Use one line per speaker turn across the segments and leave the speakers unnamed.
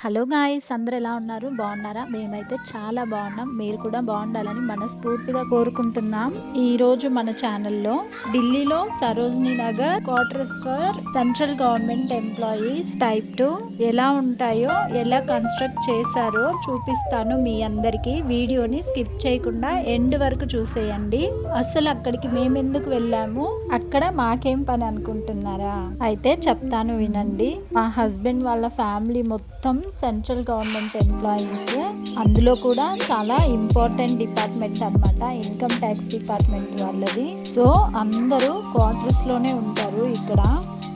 Hello guys, అందరూ ఎలా ఉన్నారు? బాగున్నారా? మేమైతే చాలా బాగున్నాం. మీరు కూడా బాగుండాలని మనస్ఫూర్తిగా కోరుకుంటున్నాం. ఈ రోజు మన ఛానల్లో ఢిల్లీలో Sarojini Nagar quarters for central government employees type 2 ఎలా ఉంటాయో, ఎలా కన్స్ట్రక్ట్ చేశారో చూపిస్తాను మీ అందరికి. వీడియోని స్కిప్ చేయకుండా ఎండ్ వరకు చూసేయండి. అసలు అక్కడికి మేమెందుకు వెళ్ళాము, అక్కడ మాకేం పని అనుకుంటున్నారా? అయితే చెప్తాను వినండి. మా హస్బెండ్ వాళ్ళ ఫ్యామిలీ మొత్తం సెంట్రల్ గవర్నమెంట్ ఎంప్లాయీస్. అందులో కూడా చాలా ఇంపార్టెంట్ డిపార్ట్మెంట్ అన్నమాట, ఇన్కమ్ ట్యాక్స్ డిపార్ట్మెంట్ వాళ్ళది. సో అందరూ క్వార్టర్స్ లోనే ఉంటారు ఇక్కడ.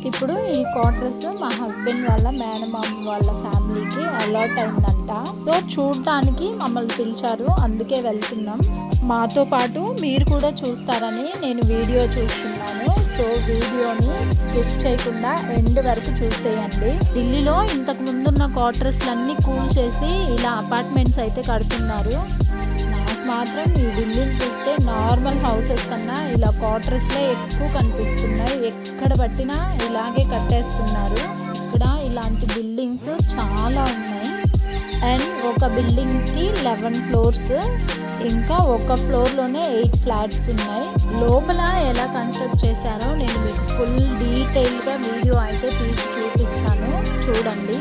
ఇప్పుడు ఈ క్వార్టర్స్ మా హస్బెండ్ వాళ్ళ మేనమామ వాళ్ళ ఫ్యామిలీకి అలాట్ అయిందంట. సో చూడటానికి మమ్మల్ని పిలిచారు, అందుకే వెళ్తున్నాం. మాతో పాటు మీరు కూడా చూస్తారని నేను వీడియో చూస్తున్నాను. సో వీడియోని స్కిప్ చేయకుండా ఎండ్ వరకు చూసేయండి. ఢిల్లీలో ఇంతకు ముందున్న క్వార్టర్స్లన్నీ కూల్ చేసి ఇలా అపార్ట్మెంట్స్ అయితే కడుతున్నారు. నాకు మాత్రం ఈ ఢిల్లీని చూస్తే నార్మల్ హౌసెస్ కన్నా ఇలా క్వార్టర్స్లే ఎక్కువ కనిపిస్తున్నాయి. ఎక్కడ పట్టినా ఇలాగే కట్టేస్తున్నారు. ఇక్కడ ఇలాంటి బిల్డింగ్స్ చాలా ఉన్నాయి. అండ్ ఒక బిల్డింగ్కి 11 ఫ్లోర్స్, ఇంకా ఒక ఫ్లోర్లోనే 8 ఫ్లాట్స్ ఉన్నాయి. లోపల ఎలా కన్స్ట్రక్ట్ చేశారో నేను మీకు ఫుల్ డీటెయిల్గా వీడియో అయితే తీసి చూపిస్తాను, చూడండి.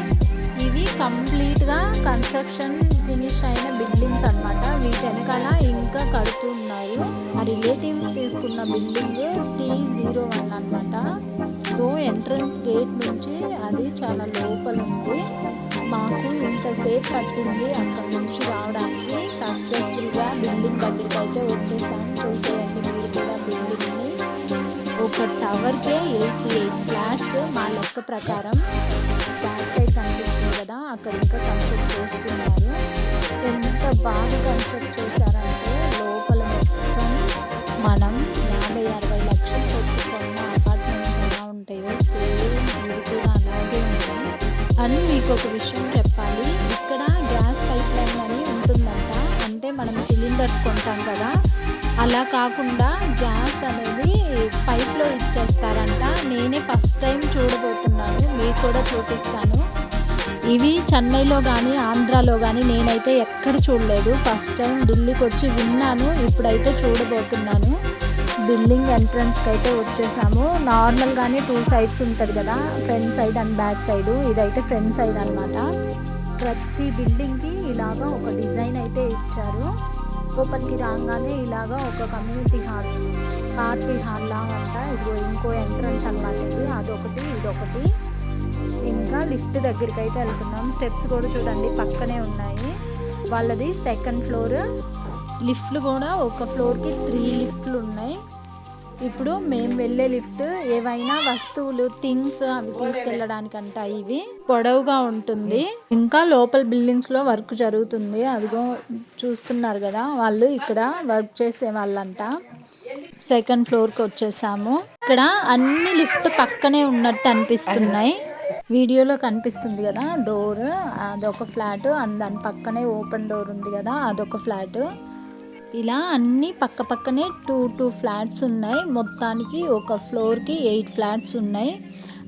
ఇవి కంప్లీట్గా కన్స్ట్రక్షన్ ఫినిష్ అయిన బిల్డింగ్స్ అన్నమాట. వీటి వెనకాల ఇంకా కడుతున్నారు. మా రిలేటివ్స్ తీసుకున్న బిల్డింగ్ T01 అన్నమాట. సో ఎంట్రన్స్ గేట్ నుంచి అది చాలా లోపల ఉంది. మాకు ఇంతసేపు పట్టింది అక్కడ నుంచి రావడానికి. సక్సెస్ఫుల్గా బిల్డింగ్ దగ్గరికి అయితే వచ్చేసాను. చూసేయండి మీరు కూడా బిల్డింగ్ని. ఒక టవర్కే 88 ఫ్లాట్స్ మా లెక్క ప్రకారం. బ్యాక్ సైడ్ కనిపిస్తుంది కదా, అక్కడ ఇంకా కన్స్ట్రక్ట్ చేస్తున్నారు. ఎంత బాగా కన్స్ట్రక్ట్ చేశారంటే లోపల మొత్తం మనం 50-60 లక్షలు పెట్టుకున్న అపార్ట్మెంట్స్ ఎలా ఉంటాయో సేమ్ ఇవి కూడా అలాగే ఉంటాయి. అని మీకు ఒక విషయం చెప్పాలి, ఇక్కడ గ్యాస్ పైప్ లైన్ అని ఉంటుందంట. అంటే మనం సిలిండర్స్ కొంటాం కదా, అలా కాకుండా గ్యాస్ అనేది పైప్లో ఇచ్చేస్తారంట. నేనే ఫస్ట్ టైం చూడబోతున్నాను, మీకు కూడా చూపిస్తాను. ఇవి చెన్నైలో కానీ ఆంధ్రాలో కానీ నేనైతే ఎక్కడ చూడలేదు. ఫస్ట్ టైం ఢిల్లీకి వచ్చి విన్నాను, ఇప్పుడైతే చూడబోతున్నాను. బిల్డింగ్ ఎంట్రన్స్కి అయితే వచ్చేసాము. నార్మల్గానే 2 సైడ్స్ ఉంటుంది కదా, front side and back side. ఇదైతే ఫ్రంట్ సైడ్ అనమాట. ప్రతి బిల్డింగ్కి ఇలాగా ఒక డిజైన్ అయితే ఇచ్చారు. లోపలికి రాగానే ఇలాగా ఒక కమ్యూనిటీ హాల్, పార్టీ హాల్ లాగా అంట. ఇదిగో ఇంకో ఎంట్రన్స్ అనమాట. ఇది అదొకటి, ఇదొకటి. ఇంకా లిఫ్ట్ దగ్గరికి అయితే వెళ్తున్నాం. స్టెప్స్ కూడా చూడండి పక్కనే ఉన్నాయి. వాళ్ళది 2nd ఫ్లోర్. లిఫ్ట్లు కూడా ఒక ఫ్లోర్కి 3 లిఫ్ట్లు ఉన్నాయి. ఇప్పుడు మేము వెళ్ళే లిఫ్ట్ ఏవైనా వస్తువులు, థింగ్స్ అవి తీసుకెళ్ళడానికంట. ఇవి పొడవుగా ఉంటుంది. ఇంకా లోపల బిల్డింగ్స్లో వర్క్ జరుగుతుంది. అదిగో చూస్తున్నారు కదా, వాళ్ళు ఇక్కడ వర్క్ చేసే వాళ్ళంట. 2nd ఫ్లోర్కి వచ్చేసాము. ఇక్కడ అన్ని లిఫ్ట్ పక్కనే ఉన్నట్టు అనిపిస్తున్నాయి. వీడియోలో కనిపిస్తుంది కదా డోర్, అదొక ఫ్లాట్. అండ్ దాని పక్కనే ఓపెన్ డోర్ ఉంది కదా, అదొక ఫ్లాట్. ఇలా అన్నీ పక్క పక్కనే 2 ఫ్లాట్స్ ఉన్నాయి. మొత్తానికి ఒక ఫ్లోర్కి 8 ఫ్లాట్స్ ఉన్నాయి.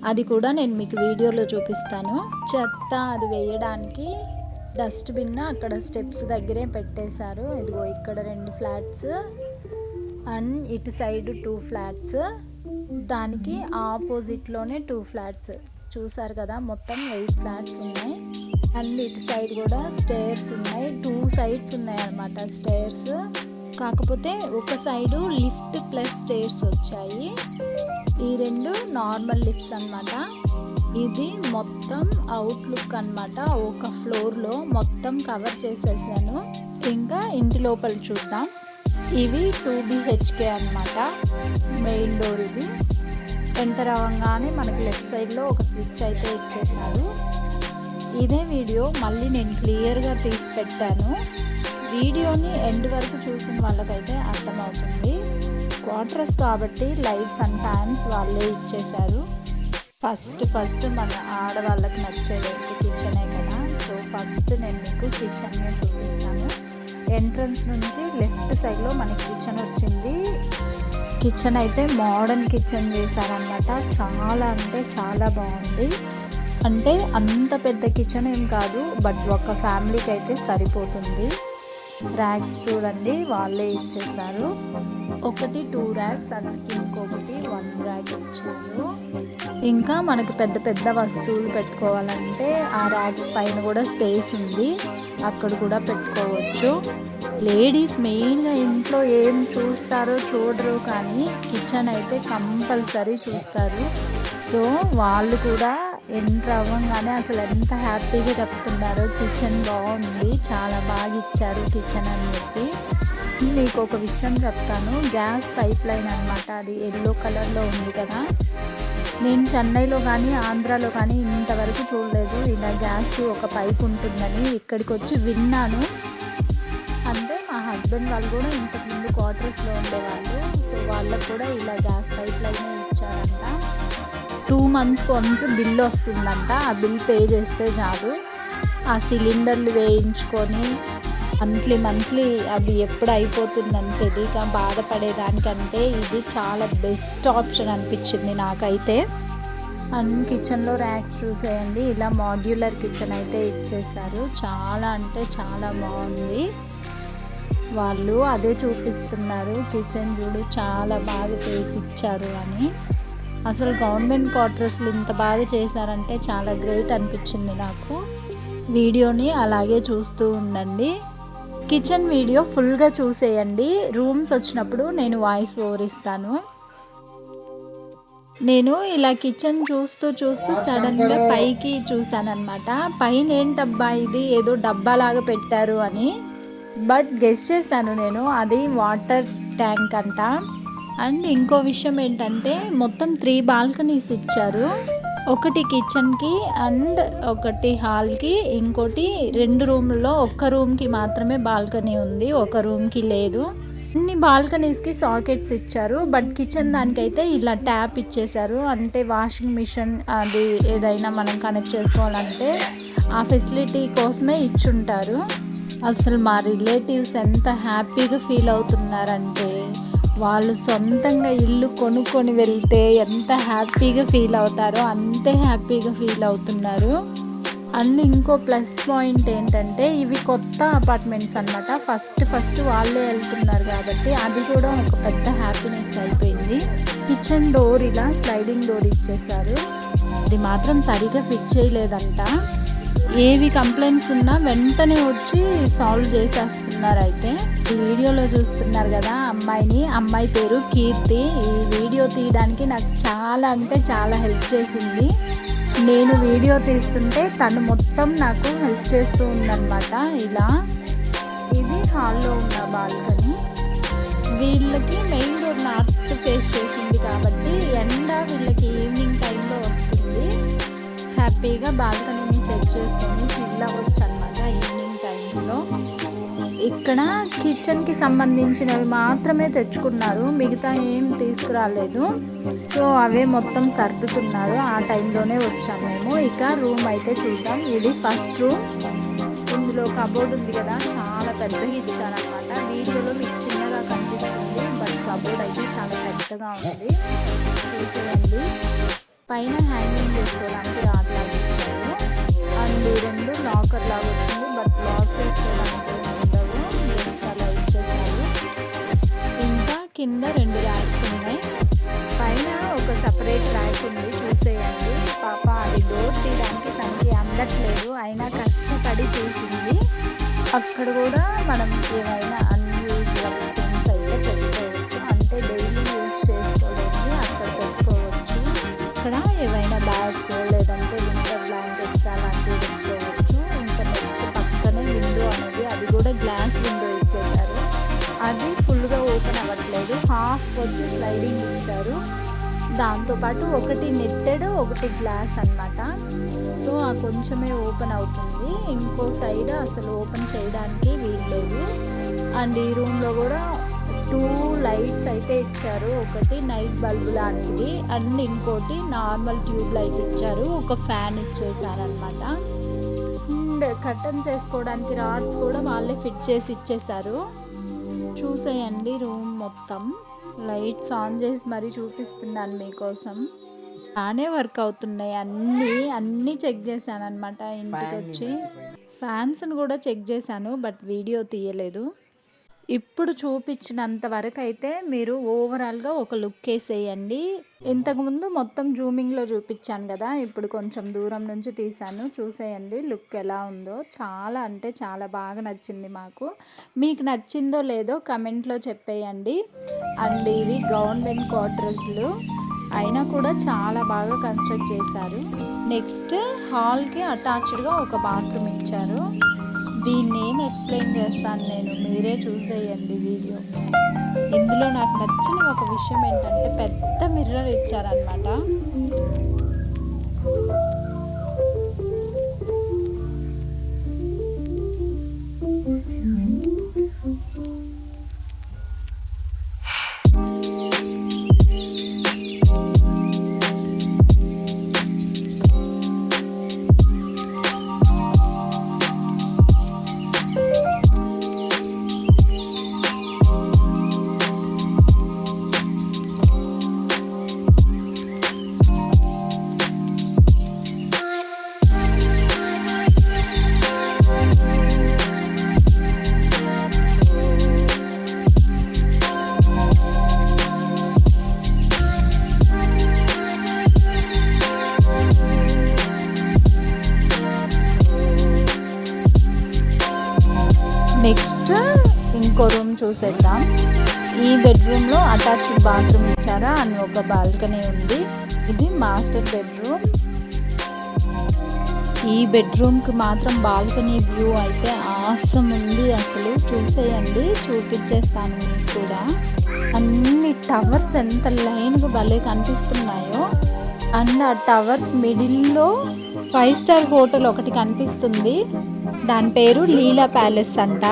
అది కూడా నేను మీకు వీడియోలో చూపిస్తాను. చెత్త అది వేయడానికి డస్ట్బిన్ అక్కడ స్టెప్స్ దగ్గరే పెట్టేశారు. ఇదిగో ఇక్కడ 2 ఫ్లాట్స్ అండ్ ఇటు సైడ్ 2 ఫ్లాట్స్, దానికి ఆపోజిట్లోనే 2 ఫ్లాట్స్. చూసారు కదా, మొత్తం 8 ఫ్లాట్స్ ఉన్నాయి. అండ్ ఇటు సైడ్ కూడా స్టేర్స్ ఉన్నాయి. 2 సైడ్స్ ఉన్నాయి అన్నమాట స్టేర్స్. కాకపోతే ఒక సైడు లిఫ్ట్ ప్లస్ స్టేర్స్ వచ్చాయి. ఈ 2 నార్మల్ లిఫ్ట్స్ అన్నమాట. ఇది మొత్తం అవుట్లుక్ అన్నమాట. ఒక ఫ్లోర్లో మొత్తం కవర్ చేసేసాను. ఇంకా ఇంటి లోపల చూద్దాం. ఇవి 2 BHK అన్నమాట. మెయిన్ డోర్ ఇది. ఎంటర్ అవ్వగానే మనకి లెఫ్ట్ సైడ్లో ఒక స్విచ్ అయితే ఇచ్చేసారు. ఇదే వీడియో మళ్ళీ నేను క్లియర్గా తీసి పెట్టాను. వీడియోని ఎండ్ వరకు చూసిన వాళ్ళకైతే అర్థమవుతుంది. క్వార్టర్స్ కాబట్టి లైట్స్ అండ్ ఫ్యాన్స్ వాళ్ళే ఇచ్చేశారు. ఫస్ట్ మన ఆడవాళ్ళకి నచ్చేది కిచెనే కదా. సో ఫస్ట్ నేను మీకు కిచెన్నే చూపిస్తాను. ఎంట్రన్స్ నుంచి లెఫ్ట్ సైడ్లో మనకి కిచెన్ వచ్చింది. కిచెన్ అయితే మోడర్న్ కిచెన్ చేశారనమాట. చాలా అంటే చాలా బాగుంది. అంటే అంత పెద్ద కిచెన్ ఏం కాదు, బట్ ఒక ఫ్యామిలీకి అయితే సరిపోతుంది. ర్యాక్స్ చూడండి వాళ్ళే ఇచ్చేసారు. ఒకటి 2 ర్యాక్స్ అండ్ ఇంకొకటి 1 ర్యాక్ ఇచ్చారు. ఇంకా మనకు పెద్ద పెద్ద వస్తువులు పెట్టుకోవాలంటే ఆ ర్యాక్స్ పైన కూడా స్పేస్ ఉంది, అక్కడ కూడా పెట్టుకోవచ్చు. లేడీస్ మెయిన్గా ఇంట్లో ఏం చూస్తారో చూడరు, కానీ కిచెన్ అయితే కంపల్సరీ చూస్తారు. సో వాళ్ళు కూడా ఎంటర్ అవ్వగానే అసలు ఎంత హ్యాపీగా చెప్తున్నారో, కిచెన్ బాగుంది, చాలా బాగా ఇచ్చారు కిచెన్ అని చెప్పి. మీకు ఒక విషయం చెప్తాను, గ్యాస్ పైప్ లైన్ అనమాట, అది ఎల్లో కలర్లో ఉంది కదా. నేను చెన్నైలో కానీ ఆంధ్రాలో కానీ ఇంతవరకు చూడలేదు ఇలా గ్యాస్కి ఒక పైప్ ఉంటుందని. ఇక్కడికి వచ్చి విన్నాను. అంటే మా హస్బెండ్ వాళ్ళు కూడా ఇంతకుముందు క్వార్టర్స్లో ఉండేవాళ్ళు, సో వాళ్ళకు కూడా ఇలా గ్యాస్ పైప్ లైనే ఇచ్చారంట. 2 months వన్స్ బిల్ వస్తుందంట, ఆ బిల్ పే చేస్తే చాలు. ఆ సిలిండర్లు వేయించుకొని మంత్లీ అది ఎప్పుడు అయిపోతుందని తెలియక బాధపడేదానికంటే ఇది చాలా బెస్ట్ ఆప్షన్ అనిపించింది నాకైతే. అండ్ కిచెన్లో ర్యాక్స్ చూసేయండి, ఇలా మాడ్యులర్ కిచెన్ అయితే ఇచ్చేసారు. చాలా అంటే చాలా బాగుంది. వాళ్ళు అదే చూపిస్తున్నారు, కిచెన్ చూడు చాలా బాగా చేసి ఇచ్చారు అని. అసలు గవర్నమెంట్ క్వార్టర్స్లు ఇంత బాగా చేశారంటే చాలా గ్రేట్ అనిపించింది నాకు. వీడియోని అలాగే చూస్తూ ఉండండి. కిచెన్ వీడియో ఫుల్గా చూసేయండి. రూమ్స్ వచ్చినప్పుడు నేను వాయిస్ ఓవర్ ఇస్తాను. నేను ఇలా కిచెన్ చూస్తూ సడన్గా పైకి చూసానమాట. పైన ఏంటబ్బా ఇది ఏదో డబ్బా లాగా పెట్టారు అని, బట్ గెస్ చేశాను నేను, అది వాటర్ ట్యాంక్ అంట. అండ్ ఇంకో విషయం ఏంటంటే మొత్తం 3 బాల్కనీస్ ఇచ్చారు. ఒకటి కిచెన్కి అండ్ ఒకటి హాల్కి, ఇంకోటి 2 రూమ్లలో ఒక్క రూమ్కి మాత్రమే బాల్కనీ ఉంది, ఒక రూమ్కి లేదు. అన్ని బాల్కనీస్కి సాకెట్స్ ఇచ్చారు, బట్ కిచెన్ దానికైతే ఇలా ట్యాప్ ఇచ్చేసారు. అంటే వాషింగ్ మిషన్ అది ఏదైనా మనం కనెక్ట్ చేసుకోవాలంటే ఆ ఫెసిలిటీ కోసమే ఇచ్చుంటారు. అసలు మా రిలేటివ్స్ ఎంత హ్యాపీగా ఫీల్ అవుతున్నారంటే, వాళ్ళు సొంతంగా ఇల్లు కొనుక్కొని వెళ్తే ఎంత హ్యాపీగా ఫీల్ అవుతారో అంతే హ్యాపీగా ఫీల్ అవుతున్నారు. అండ్ ఇంకో ప్లస్ పాయింట్ ఏంటంటే ఇవి కొత్త అపార్ట్మెంట్స్ అన్నమాట. ఫస్ట్ వాళ్ళే వెళ్తున్నారు కాబట్టి అది కూడా ఒక పెద్ద హ్యాపీనెస్ అయిపోయింది. కిచెన్ డోర్ ఇలా స్లైడింగ్ డోర్ ఇచ్చేసారు, అది మాత్రం సరిగా ఫిట్ చేయలేదంట. ఏవి కంప్లైంట్స్ ఉన్నా వెంటనే వచ్చి సాల్వ్ చేసేస్తున్నారు. అయితే ఈ వీడియోలో చూస్తున్నారు కదా అమ్మాయిని, అమ్మాయి పేరు కీర్తి. ఈ వీడియో తీయడానికి నాకు చాలా అంటే చాలా హెల్ప్ చేసింది. నేను వీడియో తీస్తుంటే తను మొత్తం నాకు హెల్ప్ చేస్తూ ఉందన్నమాట. ఇలా ఇది హాల్లో ఉన్న బాల్కనీ. వీళ్ళకి మెయిన్ డోర్ నార్త్ ఫేస్ చేసింది కాబట్టి ఎండ వీళ్ళకి ఈవినింగ్ టైంలో వస్తుంది. హ్యాపీగా బాల్కనీని సెట్ చేసుకొని చిల్ అవ్వచ్చు అనమాట ఈవినింగ్ టైమ్స్లో. ఇక్కడ కిచెన్కి సంబంధించినవి మాత్రమే తెచ్చుకున్నారు, మిగతా ఏం తీసుకురాలేదు. సో అవే మొత్తం సర్దుతున్నారు. ఆ టైంలోనే వచ్చాము మేము. ఇక రూమ్ అయితే చూద్దాం. ఇది ఫస్ట్ రూమ్. ఇందులో కబోర్డ్ ఉంది కదా, చాలా పెద్దగా ఇచ్చారనమాట. వీడియోలో మీకు చిన్నగా కనిపిస్తుంది, బట్ కబోర్డ్ అయితే చాలా పెద్దగా ఉంది. చూసేయండి, పైన హ్యాంగింగ్ చేసుకోవడానికి రాడ్లాగా ఇచ్చారు. అండ్ 2 లాకర్ లాగా వచ్చింది, బట్ లాక్స్ వేసుకోవడానికి ఉండవు, జస్ట్ అలా ఇచ్చేసారు. ఇంకా కింద 2 ర్యాక్స్ ఉన్నాయి, పైన ఒక సపరేట్ ర్యాక్ ఉంది. చూసేయండి, పాప అది డోర్ తీయడానికి తనకి అందట్లేదు, అయినా కష్టపడి చూసింది. అక్కడ కూడా మనం ఏమైనా అన్యూజువల్ థింగ్స్ అయితే పెట్టుకోవచ్చు, అంటే డైలీ యూజ్ చేసుకోవడానికి అక్కడ పెట్టుకోవచ్చు. ఇక్కడ ఏవైనా బ్యాగ్స్ లేదంటే వింటర్ బ్లాంకెట్స్ అలాంటివి పెట్టుకోవచ్చు. ఇంకా నెక్స్ట్ పక్కనే విండో అనేది, అది కూడా గ్లాస్ విండో ఇచ్చేసారు. అది ఫుల్గా ఓపెన్ అవ్వట్లేదు, హాఫ్ వచ్చి స్లైడింగ్ ఇచ్చారు. దాంతోపాటు ఒకటి నెట్టెడ్ ఒకటి గ్లాస్ అన్నమాట. సో ఆ కొంచెమే ఓపెన్ అవుతుంది, ఇంకో సైడ్ అసలు ఓపెన్ చేయడానికి వీల్లేదు. అండ్ ఈ రూమ్లో కూడా 2 లైట్స్ అయితే ఇచ్చారు, ఒకటి నైట్ బల్బ్ లాంటిది అండ్ ఇంకోటి నార్మల్ ట్యూబ్ లైట్ ఇచ్చారు. ఒక ఫ్యాన్ ఇచ్చేసారనమాట. అండ్ కర్టన్స్ వేసుకోవడానికి రాడ్స్ కూడా వాళ్ళే ఫిట్ చేసి ఇచ్చేసారు. చూసేయండి రూమ్ మొత్తం లైట్స్ ఆన్ చేసి మరీ చూపిస్తున్నాను మీకోసం. బాగానే వర్క్ అవుతున్నాయి. అన్నీ చెక్ చేశాను అనమాట. ఇంటికి వచ్చి ఫ్యాన్స్ని కూడా చెక్ చేశాను, బట్ వీడియో తీయలేదు. ఇప్పుడు చూపించినంత వరకు అయితే మీరు ఓవరాల్గా ఒక లుక్ వేసేయండి. ఇంతకుముందు మొత్తం జూమింగ్లో చూపించాను కదా, ఇప్పుడు కొంచెం దూరం నుంచి తీసాను, చూసేయండి లుక్ ఎలా ఉందో. చాలా అంటే చాలా బాగా నచ్చింది మాకు. మీకు నచ్చిందో లేదో కమెంట్లో చెప్పేయండి. అండ్ ఇవి గవర్నమెంట్ క్వార్టర్స్లు అయినా కూడా చాలా బాగా కన్స్ట్రక్ట్ చేశారు. నెక్స్ట్ హాల్కి అటాచ్డ్గా ఒక బాత్రూమ్ ఇచ్చారు. దీన్ని ఏం ఎక్స్ప్లెయిన్ చేస్తాను నేను, మీరే చూసేయండి వీడియో. ఇందులో నాకు నచ్చిన ఒక విషయం ఏంటంటే పెద్ద మిర్రర్ ఇచ్చారనమాట. నెక్స్ట్ ఇంకో రూమ్ చూసేద్దాం. ఈ బెడ్రూమ్లో అటాచ్డ్ బాత్రూమ్ ఇచ్చారా అని ఒక బాల్కనీ ఉంది. ఇది మాస్టర్ బెడ్రూమ్. ఈ బెడ్రూమ్కి మాత్రం బాల్కనీ వ్యూ అయితే ఆసమ్ ఉంది. అసలు చూసేయండి, చూపించేస్తాను మీకు కూడా. అన్ని టవర్స్ ఎంత లైన్గా భలే కనిపిస్తున్నాయో. అండ్ ఆ టవర్స్ మిడిల్లో 5 స్టార్ హోటల్ ఒకటి కనిపిస్తుంది. దాని పేరు లీలా ప్యాలెస్ అంట.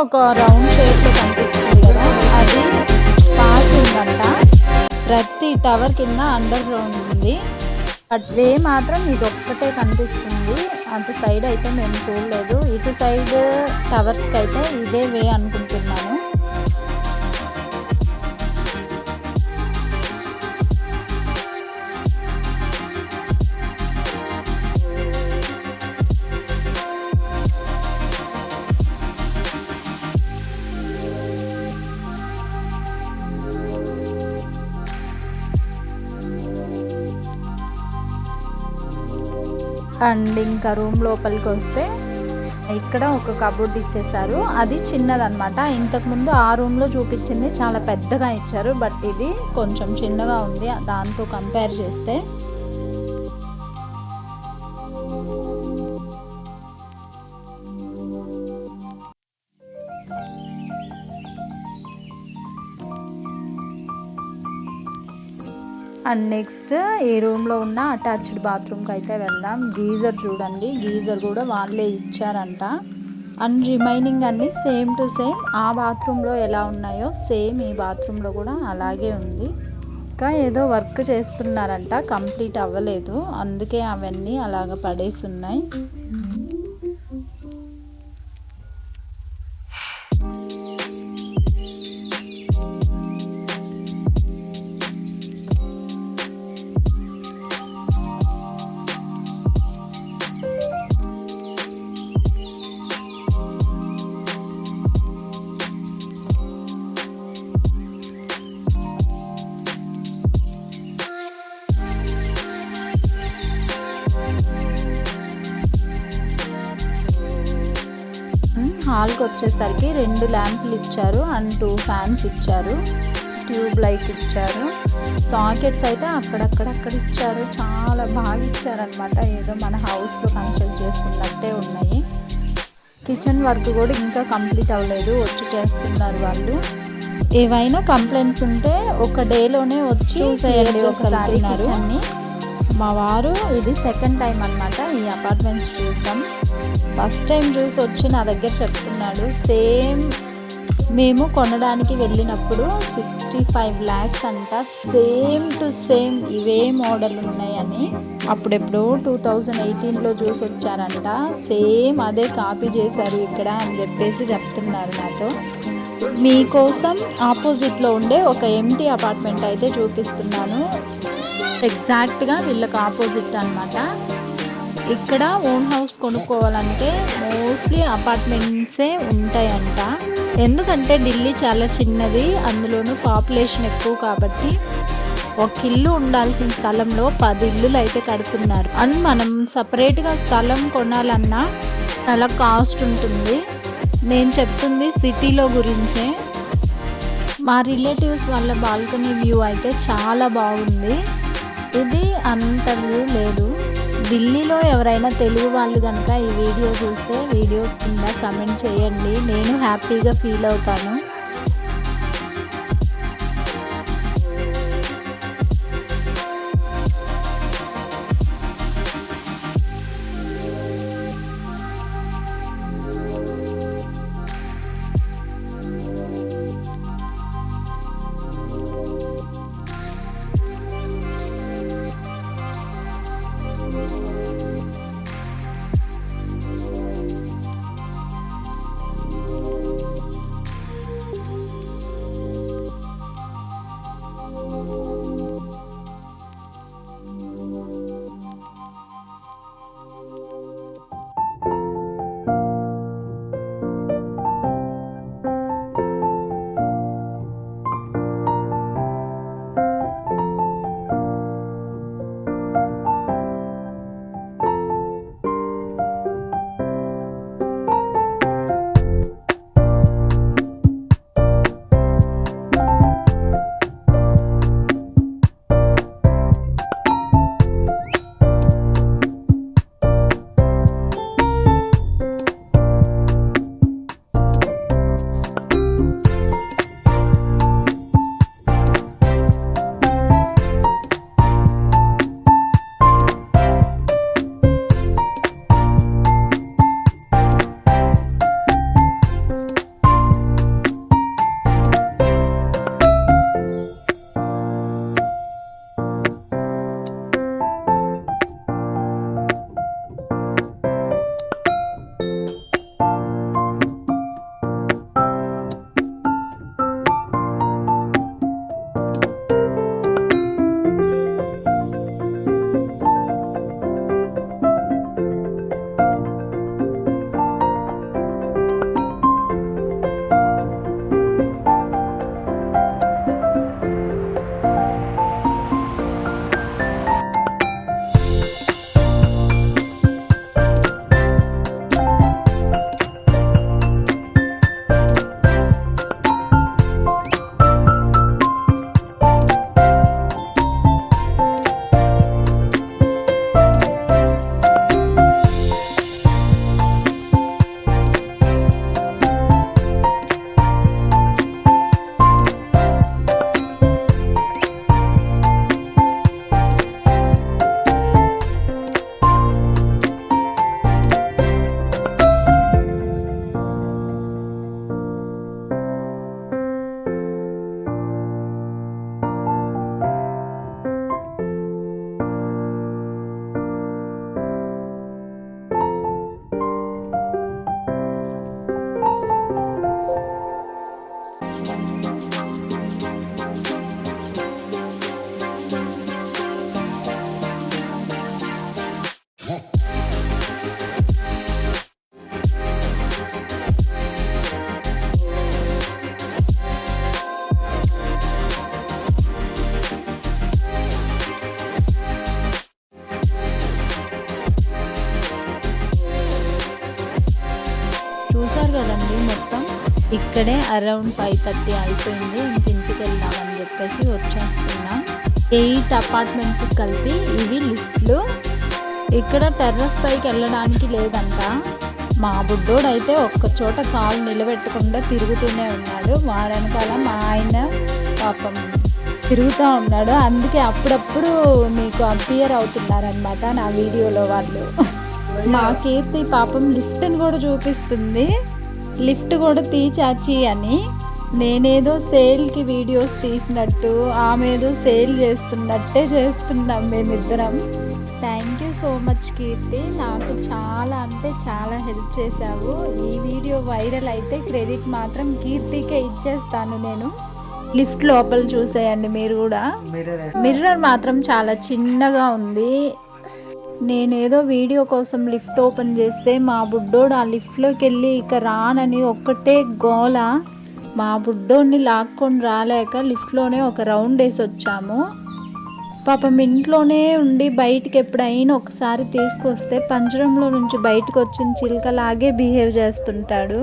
ఒక రౌండ్ షేప్లో కనిపిస్తుంది కదా, అది పార్కింగ్ అంట. ప్రతి టవర్ కింద అండర్ గ్రౌండ్ ఉంది. బట్ వే మాత్రం ఇది ఒక్కటే కనిపిస్తుంది. అటు సైడ్ అయితే మేము చూడలేదు. ఇటు సైడ్ టవర్స్కి అయితే ఇదే వే అనుకుంటున్నాను. అండ్ ఇంకా రూమ్ లోపలికి వస్తే ఇక్కడ ఒక కబోర్డ్ ఇచ్చేసారు. అది చిన్నదన్నమాట. ఇంతకుముందు ఆ రూమ్లో చూపించింది చాలా పెద్దగా ఇచ్చారు, బట్ ఇది కొంచెం చిన్నగా ఉంది దాంతో కంపేర్ చేస్తే. అండ్ నెక్స్ట్ ఈ రూమ్లో ఉన్న అటాచ్డ్ బాత్రూమ్కి అయితే వెళ్దాం. గీజర్ చూడండి, గీజర్ కూడా వాళ్ళే ఇచ్చారంట. అండ్ రిమైనింగ్ అన్నీ సేమ్ టు సేమ్ ఆ బాత్రూంలో ఎలా ఉన్నాయో సేమ్ ఈ బాత్రూంలో కూడా అలాగే ఉంది. ఇంకా ఏదో వర్క్ చేస్తున్నారంట, కంప్లీట్ అవ్వలేదు, అందుకే అవన్నీ అలాగ పడేసి ఉన్నాయి. హాల్కి వచ్చేసరికి 2 ల్యాంపులు ఇచ్చారు అండ్ 2 ఫ్యాన్స్ ఇచ్చారు, ట్యూబ్ లైట్ ఇచ్చారు. సాకెట్స్ అయితే అక్కడక్కడ ఇచ్చారు, చాలా బాగా ఇచ్చారనమాట. ఏదో మన హౌస్లో కన్స్ట్రక్ట్ చేసుకున్నట్టే ఉన్నాయి. కిచెన్ వర్క్ కూడా ఇంకా కంప్లీట్ అవ్వలేదు, వచ్చి చేస్తున్నారు వాళ్ళు. ఏవైనా కంప్లైంట్స్ ఉంటే ఒక డేలోనే వచ్చి చూసేయండి ఒకసారి కిచెన్ని. మా వారు ఇది సెకండ్ టైం అన్నమాట ఈ అపార్ట్మెంట్స్ చూడటం. ఫస్ట్ టైం చూసి వచ్చి నా దగ్గర చెప్తున్నాడు సేమ్ మేము కొనడానికి వెళ్ళినప్పుడు 65 lakhs అంట, సేమ్ టు సేమ్ ఇవే మోడల్ ఉన్నాయని. అప్పుడెప్పుడు 2018లో చూసి వచ్చారంట, సేమ్ అదే కాపీ చేశారు ఇక్కడ అని చెప్పేసి చెప్తున్నారు నాతో. మీకోసం ఆపోజిట్లో ఉండే ఒక ఎంటీ అపార్ట్మెంట్ అయితే చూపిస్తున్నాను. ఎగ్జాక్ట్గా వీళ్ళకి ఆపోజిట్ అన్నమాట. ఇక్కడ ఓన్ హౌస్ కొనుక్కోవాలంటే మోస్ట్లీ అపార్ట్మెంట్సే ఉంటాయంట. ఎందుకంటే ఢిల్లీ చాలా చిన్నది, అందులోనూ పాపులేషన్ ఎక్కువ కాబట్టి ఒక ఇల్లు ఉండాల్సిన స్థలంలో 10 ఇల్లులు అయితే కడుతున్నారు. అండ్ మనం సపరేట్గా స్థలం కొనాలన్నా చాలా కాస్ట్ ఉంటుంది. నేను చెప్తుంది సిటీలో గురించే. మా రిలేటివ్స్ వాళ్ళ బాల్కనీ వ్యూ అయితే చాలా బాగుంది. ఇది అంత వ్యూ లేదు. ఢిల్లీలో ఎవరైనా తెలుగు వాళ్ళు కనుక ఈ వీడియో చూస్తే వీడియో కింద కమెంట్ చేయండి, నేను హ్యాపీగా ఫీల్ అవుతాను. చూసారు కదండి, మొత్తం ఇక్కడే అరౌండ్ 5:30 అయిపోయింది. ఇంటికి వెళ్దామని చెప్పేసి వచ్చేస్తున్నాం. 8 అపార్ట్మెంట్స్ కలిపి ఇవి లిఫ్ట్లు. ఇక్కడ టెర్రస్ పైకి వెళ్ళడానికి లేదంట. మా బుడ్డోడైతే ఒక్క చోట కాలు నిలబెట్టకుండా తిరుగుతూనే ఉన్నాడు. వాడనకాల మా ఆయన పాపం తిరుగుతూ ఉన్నాడు. అందుకే అప్పుడప్పుడు మీకు అపియర్ అవుతున్నారనమాట నా వీడియోలో వాళ్ళు. మా కీర్తి పాపం లిఫ్ట్ని కూడా చూపిస్తుంది, లిఫ్ట్ కూడా తీచాచి అని. నేనేదో సేల్కి వీడియోస్ తీసినట్టు ఆమె ఏదో సేల్ చేస్తున్నట్టే చేస్తున్నాం మేమిద్దరం. థ్యాంక్ యూ సో మచ్ కీర్తి, నాకు చాలా అంటే చాలా హెల్ప్ చేశావు. ఈ వీడియో వైరల్ అయితే క్రెడిట్ మాత్రం కీర్తికే ఇచ్చేస్తాను నేను. లిఫ్ట్ లోపల చూసేయండి మీరు కూడా. మిర్రర్ మాత్రం చాలా చిన్నగా ఉంది. నేనేదో వీడియో కోసం లిఫ్ట్ ఓపెన్ చేస్తే మా బుడ్డోడు ఆ లిఫ్ట్లోకి వెళ్ళి ఇక రానని ఒక్కటే గోల. మా బుడ్డోడిని లాక్కొని రాలేక లిఫ్ట్లోనే ఒక రౌండ్ వేసి వచ్చాము. పాపం ఇంట్లోనే ఉండి బయటికి ఎప్పుడైనా ఒకసారి తీసుకొస్తే పంజరంలో నుంచి బయటకు వచ్చిన చిలుకలాగే బిహేవ్ చేస్తుంటాడు.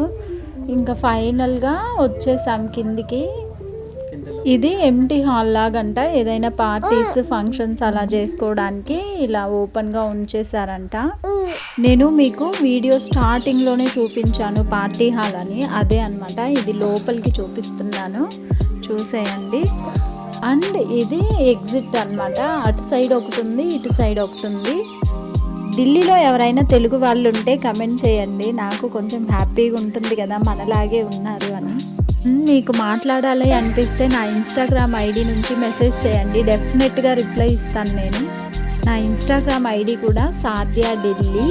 ఇంకా ఫైనల్గా వచ్చేసాం కిందికి. ఇది ఎంటీ హాల్ లాగంట, ఏదైనా పార్టీస్ ఫంక్షన్స్ అలా చేసుకోవడానికి ఇలా ఓపెన్గా ఉంచేసారంట. నేను మీకు వీడియో స్టార్టింగ్లోనే చూపించాను పార్టీ హాల్ అని, అదే అనమాట. ఇది లోపలికి చూపిస్తున్నాను, చూసేయండి. అండ్ ఇది ఎగ్జిట్ అనమాట. అటు సైడ్ ఒకటి ఉంది, ఇటు సైడ్ ఒకటి ఉంది. ఢిల్లీలో ఎవరైనా తెలుగు వాళ్ళు ఉంటే కమెంట్ చేయండి, నాకు కొంచెం హ్యాపీగా ఉంటుంది కదా మనలాగే ఉన్నారు అని. మీకు మాట్లాడాలి అనిపిస్తే నా ఇన్స్టాగ్రామ్ ఐడి నుంచి మెసేజ్ చేయండి, డెఫినెట్గా రిప్లై ఇస్తాను నేను. నా ఇన్స్టాగ్రామ్ ఐడి కూడా సాధ్య ఢిల్లీ.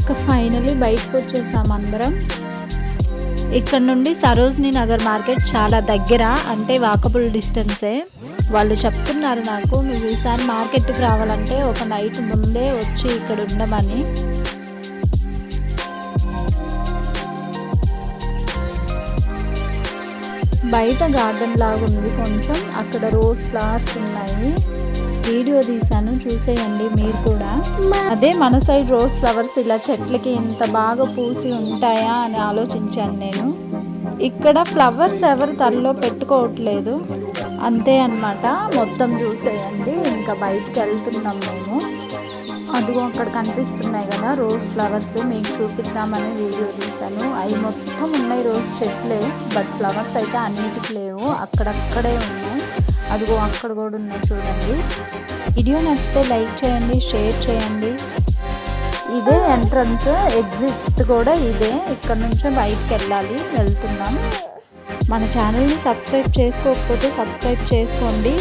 ఇంకా ఫైనలీ బయటకు వచ్చేసాం అందరం. ఇక్కడ నుండి సరోజినీ నగర్ మార్కెట్ చాలా దగ్గర, అంటే వాకబుల్ డిస్టెన్సే. వాళ్ళు చెప్తున్నారు నాకు, నువ్వు ఈసారి మార్కెట్కి రావాలంటే ఒక నైట్ ముందే వచ్చి ఇక్కడ ఉండమని. బయట గార్డెన్ లాగా ఉంది కొంచెం, అక్కడ రోజ్ ఫ్లవర్స్ ఉన్నాయి. వీడియో తీసాను, చూసేయండి మీరు కూడా. అదే మన సైడ్ రోజ్ ఫ్లవర్స్ ఇలా చెట్లకి ఇంత బాగా పూసి ఉంటాయా అని ఆలోచించాను నేను. ఇక్కడ ఫ్లవర్స్ ఎవరు తలలో పెట్టుకోవట్లేదు, అంతే అన్నమాట. మొత్తం చూసేయండి. ఇంకా బయటికి వెళ్తున్నాం మేము. అదిగో అక్కడ కనిపిస్తున్నాయి కదా రోజ్ ఫ్లవర్స్, మీకు చూపిద్దామని వీడియో తీసాను. అవి మొత్తం ఉన్నాయి రోజ్ చెట్లే, బట్ ఫ్లవర్స్ అయితే అన్నిటికీ లేవు, అక్కడక్కడే ఉన్నాయి. అదిగో అక్కడ కూడా ఉన్నాయి చూడండి. వీడియో నచ్చితే లైక్ చేయండి, షేర్ చేయండి. ఇదే ఎంట్రన్స్, ఎగ్జిట్ కూడా ఇదే. ఇక్కడ నుంచే బయటకు వెళ్ళాలి, వెళ్తున్నాం. మన ఛానల్ని సబ్స్క్రైబ్ చేసుకోకపోతే సబ్స్క్రైబ్ చేసుకోండి.